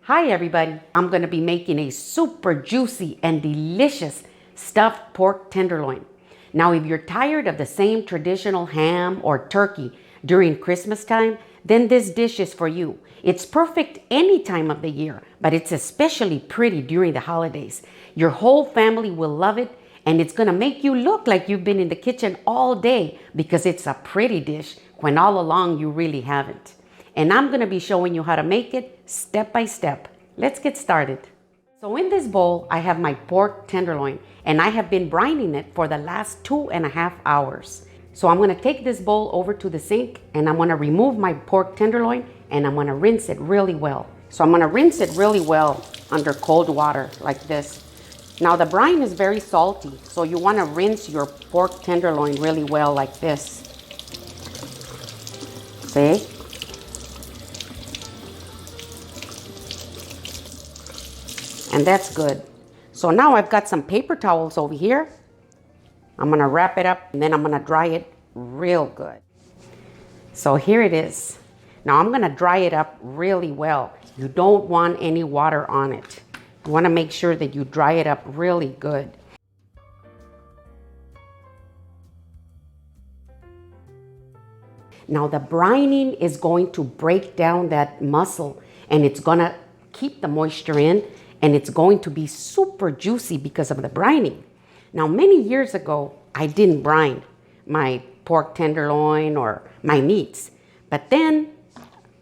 Hi everybody, I'm going to be making a super juicy and delicious stuffed pork tenderloin. Now if you're tired of the same traditional ham or turkey during Christmas time, then this dish is for you. It's perfect any time of the year, but it's especially pretty during the holidays. Your whole family will love it, and it's going to make you look like you've been in the kitchen all day because it's a pretty dish when all along you really haven't. And I'm going to be showing you how to make it step by step. Let's get started. So in this bowl, I have my pork tenderloin, and I have been brining it for the last 2.5 hours. So I'm going to take this bowl over to the sink, and I'm going to remove my pork tenderloin, and I'm going to rinse it really well. So I'm going to rinse it really well under cold water like this. Now the brine is very salty, so you want to rinse your pork tenderloin really well like this. See? And that's good. So now I've got some paper towels over here. I'm gonna wrap it up and then I'm gonna dry it real good. So here it is. Now I'm gonna dry it up really well. You don't want any water on it. You wanna make sure that you dry it up really good. Now the brining is going to break down that muscle, and it's gonna keep the moisture in, and it's going to be super juicy because of the brining. Now, many years ago, I didn't brine my pork tenderloin or my meats. But then,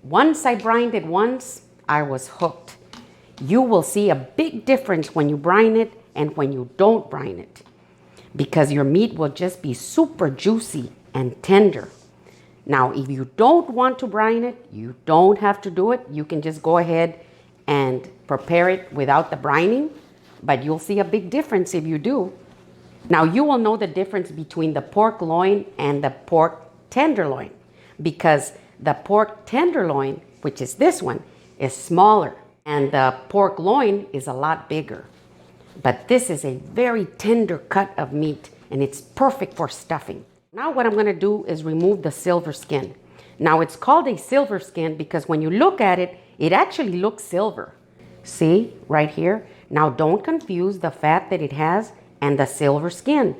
once I brined it once, I was hooked. You will see a big difference when you brine it and when you don't brine it, because your meat will just be super juicy and tender. Now, if you don't want to brine it, you don't have to do it. You can just go ahead and prepare it without the brining, but you'll see a big difference if you do. Now you will know the difference between the pork loin and the pork tenderloin, because the pork tenderloin, which is this one, is smaller, and the pork loin is a lot bigger. But this is a very tender cut of meat, and it's perfect for stuffing. Now what I'm gonna do is remove the silver skin. Now it's called a silver skin because when you look at it, it actually looks silver. See, right here? Now don't confuse the fat that it has and the silver skin,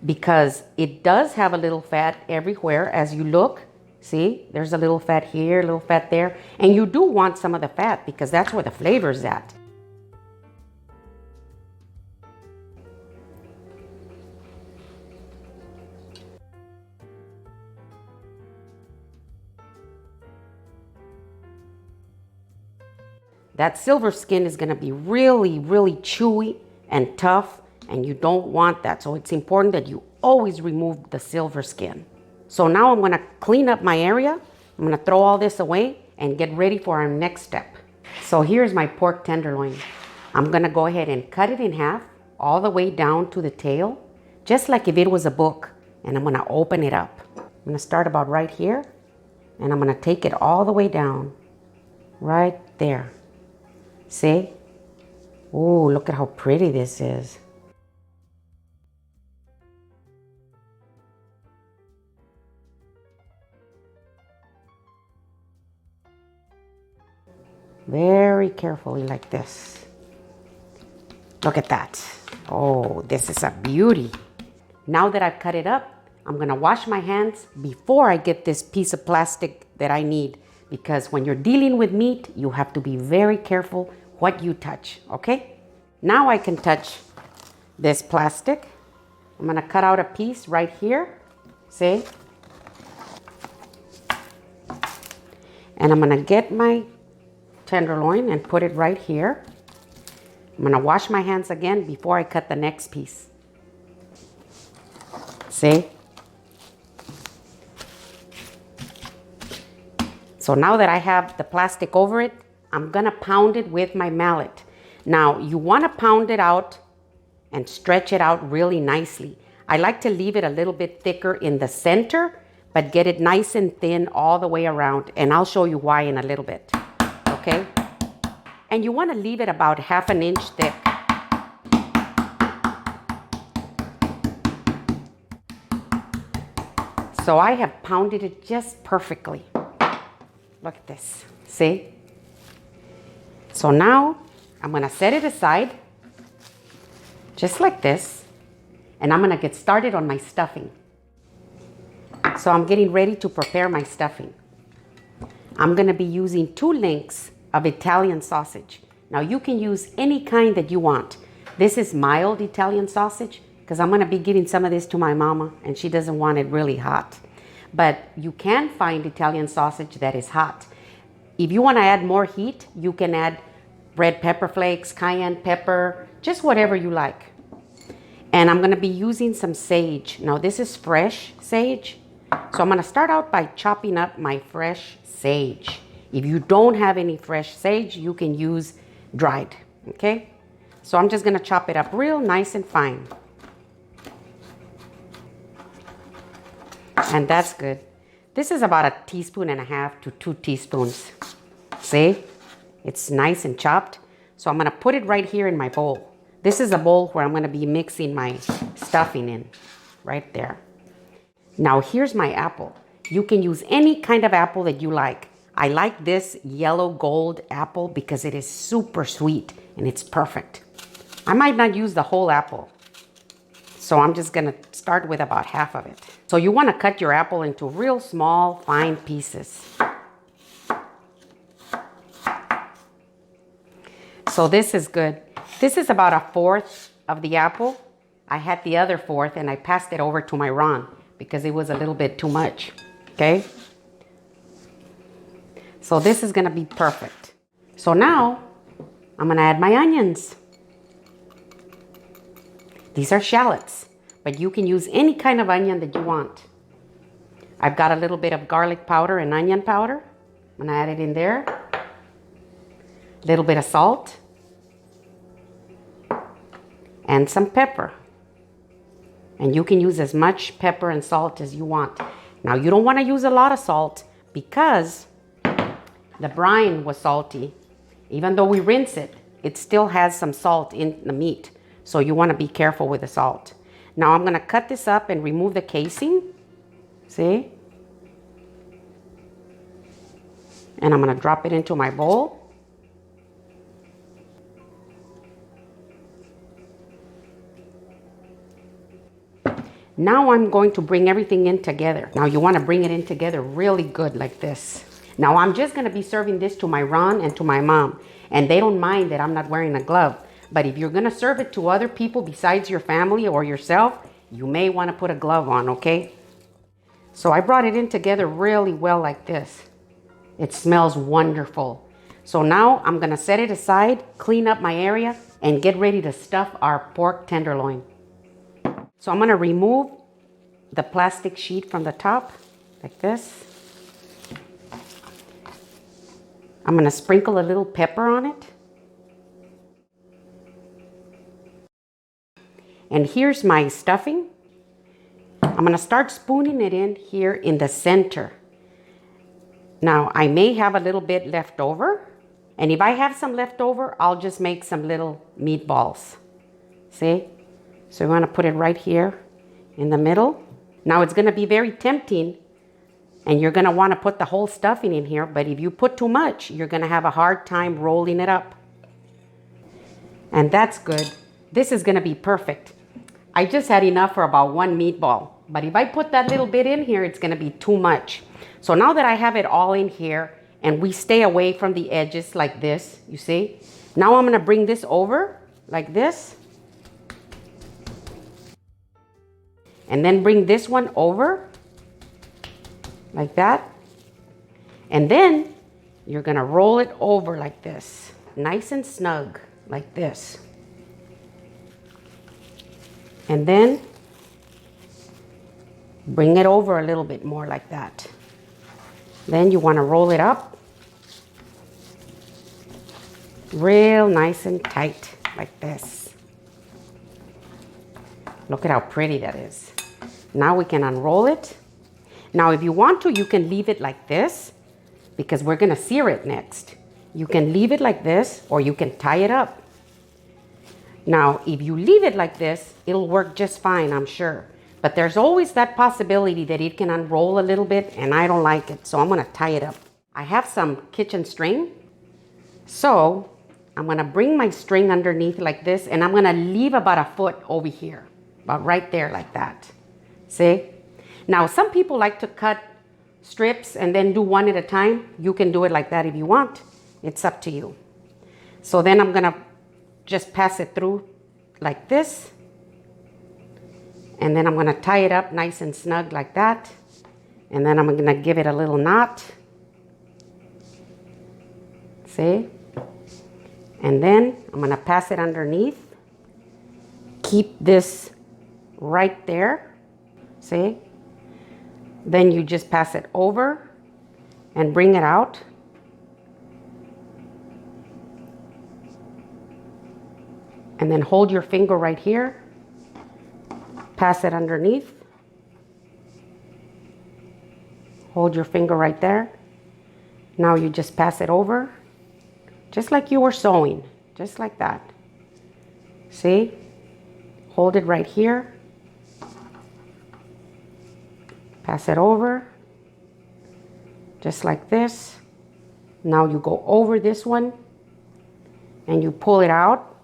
because it does have a little fat everywhere as you look. See, there's a little fat here, a little fat there, and you do want some of the fat because that's where the flavor is at. That silver skin is going to be really, really chewy and tough, and you don't want that. So it's important that you always remove the silver skin. So now I'm going to clean up my area. I'm going to throw all this away and get ready for our next step. So here's my pork tenderloin. I'm going to go ahead and cut it in half all the way down to the tail, just like if it was a book. And I'm going to open it up. I'm going to start about right here, and I'm going to take it all the way down, right there. See? Oh, look at how pretty this is. Very carefully like this. Look at that. Oh, this is a beauty. Now that I've cut it up, I'm gonna wash my hands before I get this piece of plastic that I need, because when you're dealing with meat, you have to be very careful what you touch, okay? Now I can touch this plastic. I'm gonna cut out a piece right here, see? And I'm gonna get my tenderloin and put it right here. I'm gonna wash my hands again before I cut the next piece. See? So now that I have the plastic over it, I'm gonna pound it with my mallet. Now you wanna pound it out and stretch it out really nicely. I like to leave it a little bit thicker in the center, but get it nice and thin all the way around, and I'll show you why in a little bit, okay? And you wanna leave it about 1/2 inch thick. So I have pounded it just perfectly. Look at this, see? So now I'm gonna set it aside, just like this, and I'm gonna get started on my stuffing. So I'm getting ready to prepare my stuffing. I'm gonna be using 2 links of Italian sausage. Now you can use any kind that you want. This is mild Italian sausage because I'm gonna be giving some of this to my mama and she doesn't want it really hot. But you can find Italian sausage that is hot. If you wanna add more heat, you can add red pepper flakes, cayenne pepper, just whatever you like. And I'm gonna be using some sage. Now this is fresh sage. So I'm gonna start out by chopping up my fresh sage. If you don't have any fresh sage, you can use dried, okay? So I'm just gonna chop it up real nice and fine. And that's good. This is about 1.5 teaspoons to 2 teaspoons. See? It's nice and chopped. So I'm gonna put it right here in my bowl. This is a bowl where I'm gonna be mixing my stuffing in, right there. Now here's my apple. You can use any kind of apple that you like. I like this yellow gold apple because it is super sweet and it's perfect. I might not use the whole apple. So I'm just gonna start with about half of it. So you wanna cut your apple into real small, fine pieces. So this is good. This is about 1/4 of the apple. I had the other 1/4 and I passed it over to my Ron because it was a little bit too much, okay? So this is gonna be perfect. So now I'm gonna add my onions. These are shallots, but you can use any kind of onion that you want. I've got a little bit of garlic powder and onion powder. I'm gonna add it in there. A little bit of salt. And some pepper. And you can use as much pepper and salt as you want. Now you don't wanna use a lot of salt because the brine was salty. Even though we rinse it, it still has some salt in the meat. So you wanna be careful with the salt. Now I'm gonna cut this up and remove the casing. See? And I'm gonna drop it into my bowl. Now I'm going to bring everything in together. Now you wanna bring it in together really good like this. Now I'm just gonna be serving this to my Ron and to my mom. And they don't mind that I'm not wearing a glove. But if you're gonna serve it to other people besides your family or yourself, you may wanna put a glove on, okay? So I brought it in together really well like this. It smells wonderful. So now I'm gonna set it aside, clean up my area, and get ready to stuff our pork tenderloin. So I'm gonna remove the plastic sheet from the top, like this. I'm gonna sprinkle a little pepper on it. And here's my stuffing. I'm gonna start spooning it in here in the center. Now I may have a little bit left over. And if I have some left over, I'll just make some little meatballs. See? So you wanna put it right here in the middle. Now it's gonna be very tempting and you're gonna wanna put the whole stuffing in here, but if you put too much, you're gonna have a hard time rolling it up. And that's good. This is gonna be perfect. I just had enough for about 1 meatball, but if I put that little bit in here, it's gonna be too much. So now that I have it all in here and we stay away from the edges like this, you see? Now I'm gonna bring this over like this. And then bring this one over like that. And then you're gonna roll it over like this, nice and snug like this. And then bring it over a little bit more like that. Then you wanna roll it up real nice and tight like this. Look at how pretty that is. Now we can unroll it. Now if you want to, you can leave it like this because we're gonna sear it next. You can leave it like this or you can tie it up. Now, if you leave it like this, it'll work just fine, I'm sure. But there's always that possibility that it can unroll a little bit and I don't like it, so I'm gonna tie it up. I have some kitchen string, so I'm gonna bring my string underneath like this, and I'm gonna leave about a foot over here, about right there like that. See? Now, some people like to cut strips and then do one at a time. You can do it like that if you want. It's up to you. So then I'm gonna just pass it through like this. And then I'm gonna tie it up nice and snug like that. And then I'm gonna give it a little knot. See? And then I'm gonna pass it underneath. Keep this right there. See? Then you just pass it over and bring it out. And then hold your finger right here. Pass it underneath. Hold your finger right there. Now you just pass it over. Just like you were sewing. Just like that. See? Hold it right here. Pass it over. Just like this. Now you go over this one. And you pull it out.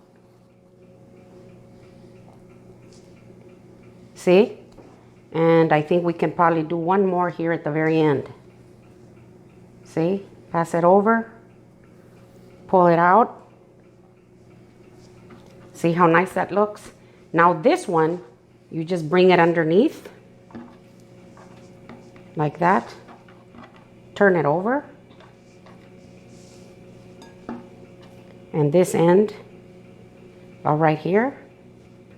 See? And I think we can probably do one more here at the very end. See? Pass it over. Pull it out. See how nice that looks? Now this one, you just bring it underneath. Like that. Turn it over. And this end, about right here.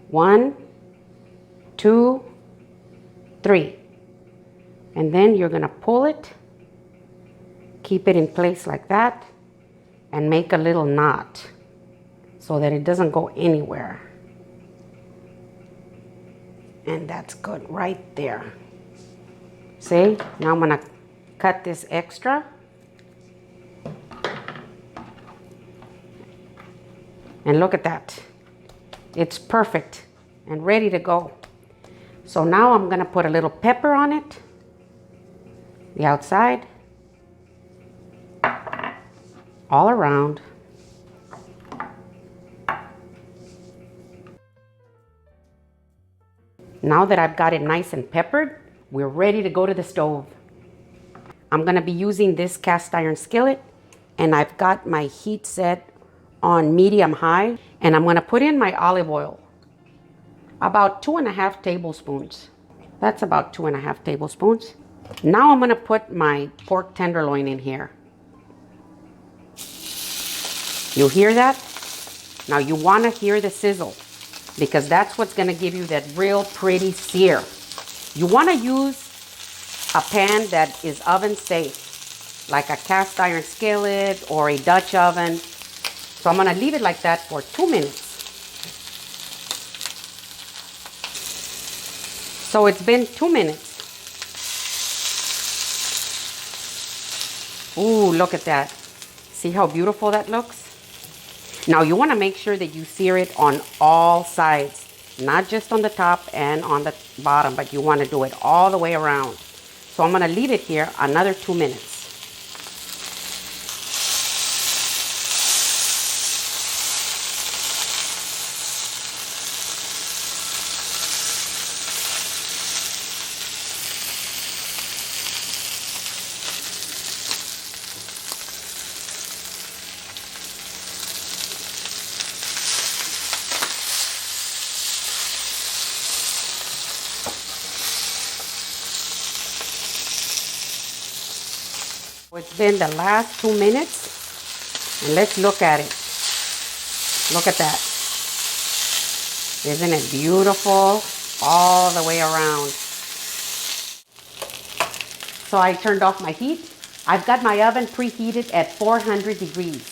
1, 2, 3. And then you're gonna pull it, keep it in place like that, and make a little knot so that it doesn't go anywhere. And that's good right there. See? Now I'm gonna cut this extra. And look at that. It's perfect and ready to go. So now I'm gonna put a little pepper on it, the outside, all around. Now that I've got it nice and peppered, we're ready to go to the stove. I'm gonna be using this cast iron skillet, and I've got my heat set on medium high, and I'm gonna put in my olive oil. About 2.5 tablespoons. That's about 2.5 tablespoons. Now I'm gonna put my pork tenderloin in here. You hear that? Now you wanna hear the sizzle, because that's what's gonna give you that real pretty sear. You wanna use a pan that is oven safe, like a cast iron skillet or a Dutch oven. So I'm gonna leave it like that for 2 minutes. So it's been 2 minutes. Ooh, look at that. See how beautiful that looks? Now you wanna make sure that you sear it on all sides, not just on the top and on the bottom, but you wanna do it all the way around. So I'm gonna leave it here another 2 minutes. It's been the last 2 minutes, and let's look at it. Look at that. Isn't it beautiful? All the way around. So I turned off my heat. I've got my oven preheated at 400 degrees.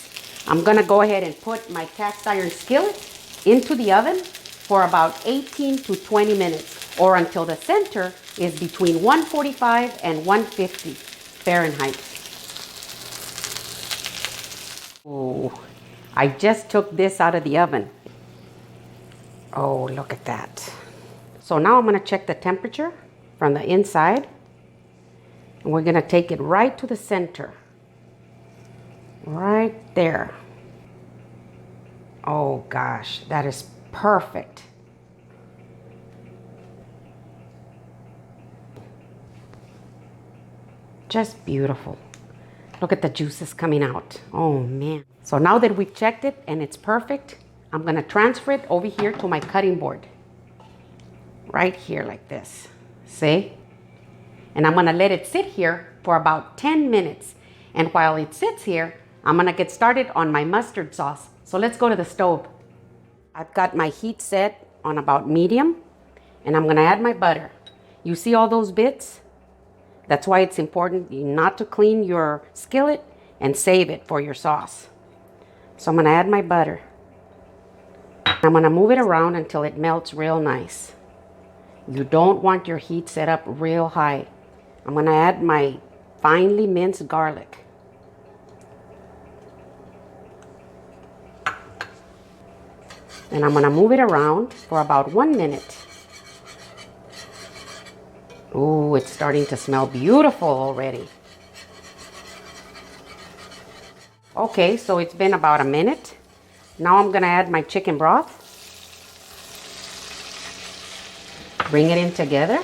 I'm gonna go ahead and put my cast iron skillet into the oven for about 18 to 20 minutes, or until the center is between 145 and 150 Fahrenheit. Oh, I just took this out of the oven. Oh, look at that. So now I'm gonna check the temperature from the inside. And we're gonna take it right to the center. Right there. Oh gosh, that is perfect. Just beautiful. Look at the juices coming out. Oh man. So now that we've checked it and it's perfect, I'm gonna transfer it over here to my cutting board. Right here like this. See? And I'm gonna let it sit here for about 10 minutes. And while it sits here, I'm gonna get started on my mustard sauce. So let's go to the stove. I've got my heat set on about medium, and I'm gonna add my butter. You see all those bits? That's why it's important not to clean your skillet and save it for your sauce. So I'm gonna add my butter. I'm gonna move it around until it melts real nice. You don't want your heat set up real high. I'm gonna add my finely minced garlic. And I'm gonna move it around for about 1 minute. Ooh, it's starting to smell beautiful already. Okay, so it's been about a minute. Now I'm gonna add my chicken broth. Bring it in together.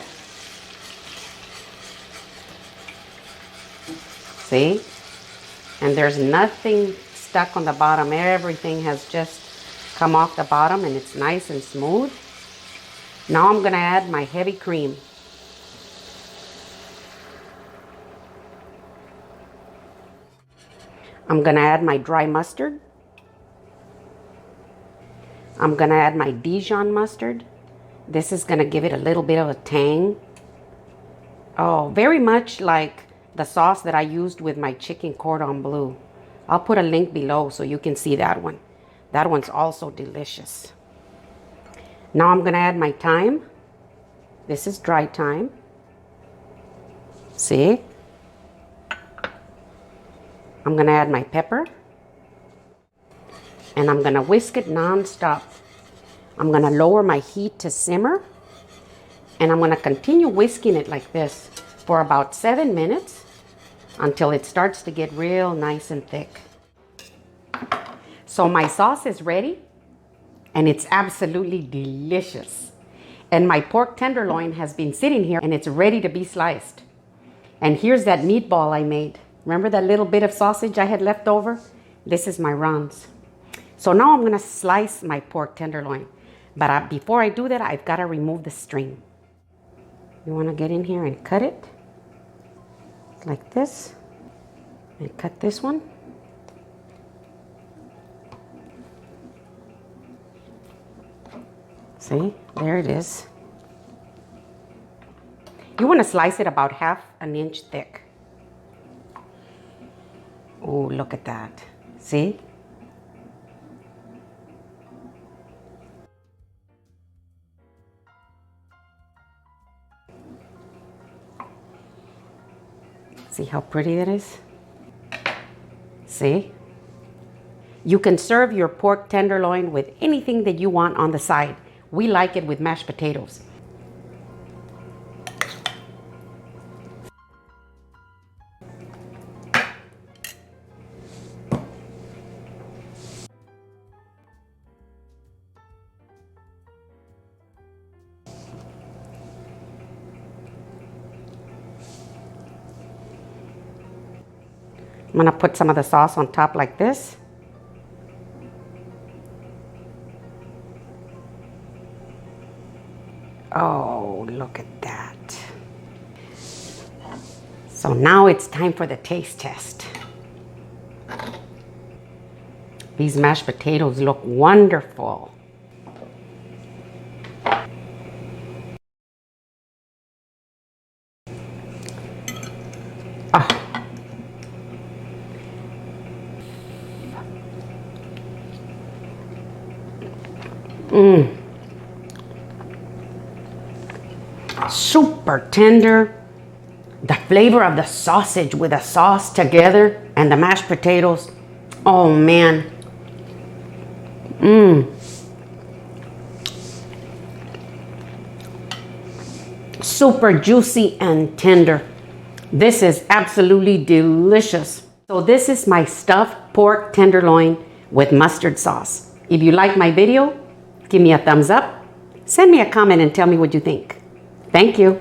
See? And there's nothing stuck on the bottom. Everything has just come off the bottom and it's nice and smooth. Now I'm gonna add my heavy cream. I'm gonna add my dry mustard. I'm gonna add my Dijon mustard. This is gonna give it a little bit of a tang. Oh, very much like the sauce that I used with my chicken cordon bleu. I'll put a link below so you can see that one. That one's also delicious. Now I'm gonna add my thyme. This is dry thyme. See? I'm gonna add my pepper. And I'm gonna whisk it non-stop. I'm gonna lower my heat to simmer. And I'm gonna continue whisking it like this for about 7 minutes until it starts to get real nice and thick. So my sauce is ready and it's absolutely delicious. And my pork tenderloin has been sitting here and it's ready to be sliced. And here's that meatball I made. Remember that little bit of sausage I had left over? This is my rounds. So now I'm gonna slice my pork tenderloin. But before I do that, I've gotta remove the string. You wanna get in here and cut it like this. And cut this one. See, there it is. You wanna slice it about 1/2 inch thick. Oh, look at that. See? See how pretty it is? See? You can serve your pork tenderloin with anything that you want on the side. We like it with mashed potatoes. I'm gonna put some of the sauce on top like this. Oh, look at that. So now it's time for the taste test. These mashed potatoes look wonderful. Oh. Super tender. The flavor of the sausage with the sauce together and the mashed potatoes. Oh man. Super juicy and tender. This is absolutely delicious. So this is my stuffed pork tenderloin with mustard sauce. If you like my video, give me a thumbs up. Send me a comment and tell me what you think. Thank you.